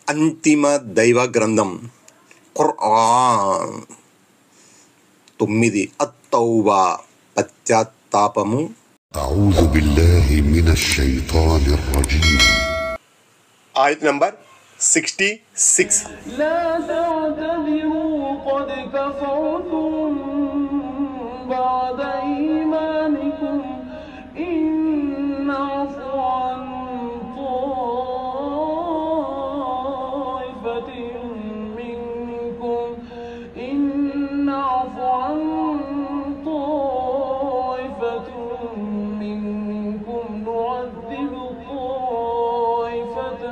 అంతిమ దైవ గ్రంథం ఖురాన్. 9 అత్తౌబా పశ్చాత్తాపము. అఊజు బిల్లాహి మినష్ షైతానిర్ రజీమ్. ఆయత్ నంబర్ 66. لا تعتذروا قد كفرتم بعد إيمانكم إن نعفو عن طائفة منكم نعذب طائفة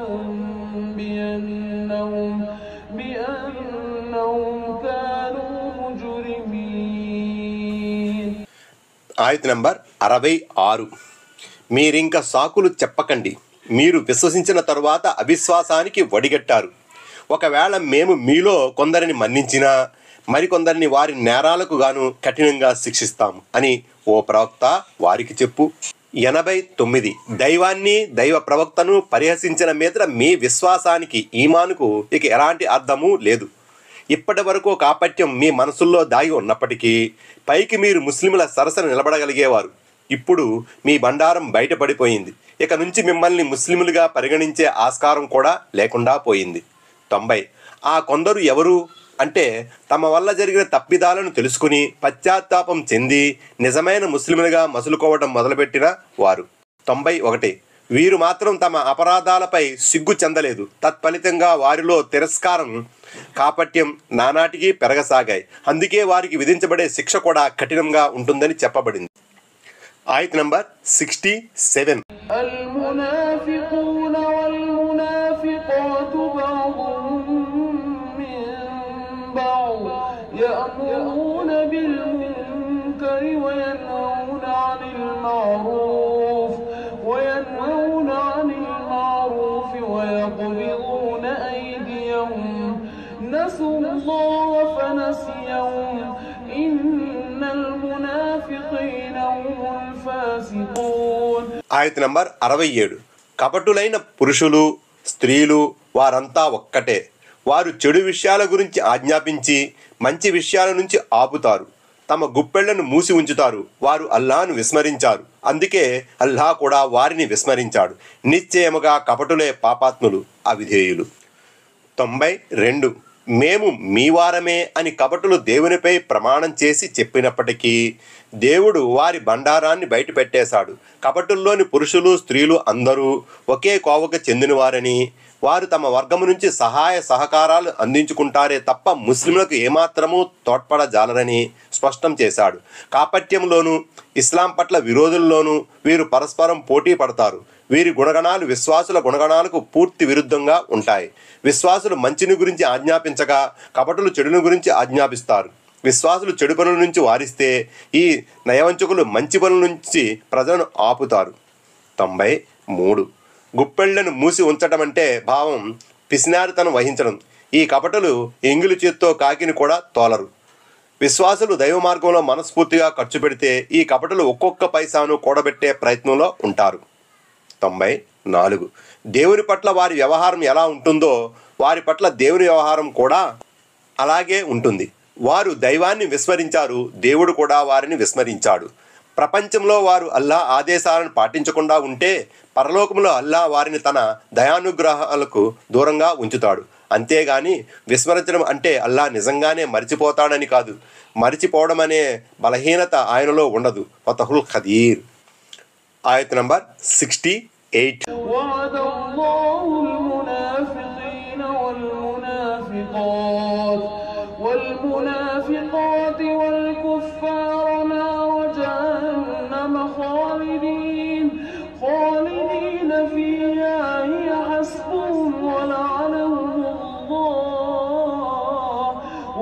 بأنهم كانوا مجرمين. ఆయత్ నంబర్ 66. మీరింక సాకులు చెప్పకండి, మీరు విశ్వసించిన తరువాత అవిశ్వాసానికి వడిగట్టారు. ఒకవేళ మేము మీలో కొందరిని మన్నించినా మరికొందరిని వారి నేరాలకు గాను కఠినంగా శిక్షిస్తాము అని ఓ ప్రవక్త వారికి చెప్పు. 89. దైవాన్ని దైవ ప్రవక్తను పరిహసించిన మీదట మీ విశ్వాసానికి ఈమానుకు ఇక ఎలాంటి అర్థము లేదు. ఇప్పటి వరకు కాపట్యం మీ మనసుల్లో దాగి ఉన్నప్పటికీ పైకి మీరు ముస్లింల సరసన నిలబడగలిగేవారు. ఇప్పుడు మీ బండారం బయటపడిపోయింది. ఇక నుంచి మిమ్మల్ని ముస్లింలుగా పరిగణించే ఆస్కారం కూడా లేకుండా పోయింది. 90. ఆ కొందరు ఎవరు అంటే తమ వల్ల జరిగిన తప్పిదాలను తెలుసుకుని పశ్చాత్తాపం చెంది నిజమైన ముస్లింలుగా మసులుకోవడం మొదలుపెట్టిన వారు. 91. వీరు మాత్రం తమ అపరాధాలపై సిగ్గు చెందలేదు. తత్ఫలితంగా వారిలో తిరస్కారం కాపట్యం నానాటికి పెరగసాగాయి. అందుకే వారికి విధించబడే శిక్ష కూడా కఠినంగా ఉంటుందని చెప్పబడింది. ఆయత్ నంబర్ 67. المنافقون والمنافقات بعضهم من بعض يأمرون بالمنكر وينهون عن المعروف ويقبضون أيديهم نسوا الله فنسيهم إن المنافقين هم الفاسقون. ఆయత్ నంబర్ 67. కపటులైన పురుషులు స్త్రీలు వారంతా ఒక్కటే. వారు చెడు విషయాల గురించి ఆజ్ఞాపించి మంచి విషయాల నుంచి ఆపుతారు. తమ గుప్పెళ్లను మూసి ఉంచుతారు. వారు అల్లాహ్ను విస్మరించారు. అందుకే అల్లాహ్ కూడా వారిని విస్మరించాడు. నిశ్చయముగా కపటులే పాపాత్ములు, అవిధేయులు. 92. మేము మీ వారమే అని కపటులు దేవునిపై ప్రమాణం చేసి చెప్పినప్పటికీ దేవుడు వారి బండారాన్ని బయటపెట్టేశాడు. కపటుల్లోని పురుషులు స్త్రీలు అందరూ ఒకే కోవకు చెందినవారని, వారు తమ వర్గము నుంచి సహాయ సహకారాలు అందించుకుంటారే తప్ప ముస్లింలకు ఏమాత్రమూ తోడ్పడజాలరని స్పష్టం చేశాడు. కాపట్యంలోనూ ఇస్లాం పట్ల విరోధుల్లోనూ వీరు పరస్పరం పోటీ పడతారు. వీరి గుణగణాలు విశ్వాసుల గుణగణాలకు పూర్తి విరుద్ధంగా ఉంటాయి. విశ్వాసులు మంచిని గురించి ఆజ్ఞాపించగా కపటులు చెడుని గురించి ఆజ్ఞాపిస్తారు. విశ్వాసులు చెడు పనుల నుంచి వారిస్తే ఈ నయవంచకులు మంచి పనుల నుంచి ప్రజలను ఆపుతారు. 93. గుప్పెళ్లను మూసి ఉంచడం అంటే భావం పిసినారితనం వహించడం. ఈ కపటులు ఎంగిలి చేత్తో కాకిని కూడా తోలరు. విశ్వాసులు దైవ మార్గంలో మనస్ఫూర్తిగా ఖర్చు పెడితే ఈ కపటులు ఒక్కొక్క పైసాను కూడబెట్టే ప్రయత్నంలో ఉంటారు. 94. దేవుని పట్ల వారి వ్యవహారం ఎలా ఉంటుందో వారి పట్ల దేవుని వ్యవహారం కూడా అలాగే ఉంటుంది. వారు దైవాన్ని విస్మరించారు, దేవుడు కూడా వారిని విస్మరించాడు. ప్రపంచంలో వారు అల్లాహ్ ఆదేశాలను పాటించకుండా ఉంటే పరలోకంలో అల్లాహ్ వారిని తన దయానుగ్రహాలకు దూరంగా ఉంచుతాడు. అంతేగాని విస్మరించడం అంటే అల్లాహ్ నిజంగానే మరిచిపోతాడని కాదు. మరిచిపోవడం అనే బలహీనత ఆయనలో ఉండదు. ఫతహుల్ ఖదీర్. ఆయత్ నంబర్ 68. وعد الله المنافقين والمنافقات والكفار نار جهنم خالدين فيها هي حسبهم ولعنهم الله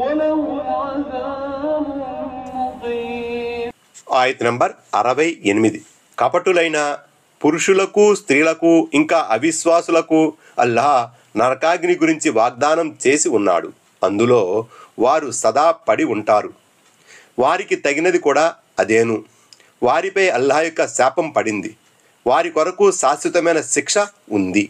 ولهم عذاب مقيم. ఆయత్ నంబర్ 68. కపటులైన పురుషులకు స్త్రీలకు ఇంకా అవిశ్వాసులకు అల్లాహ్ నరకాగ్ని గురించి వాగ్దానం చేసి ఉన్నాడు. అందులో వారు సదా పడి ఉంటారు. వారికి తగినది కూడా అదేను. వారిపై అల్లాహ్ యొక్క శాపం పడింది. వారి కొరకు శాశ్వతమైన శిక్ష ఉంది.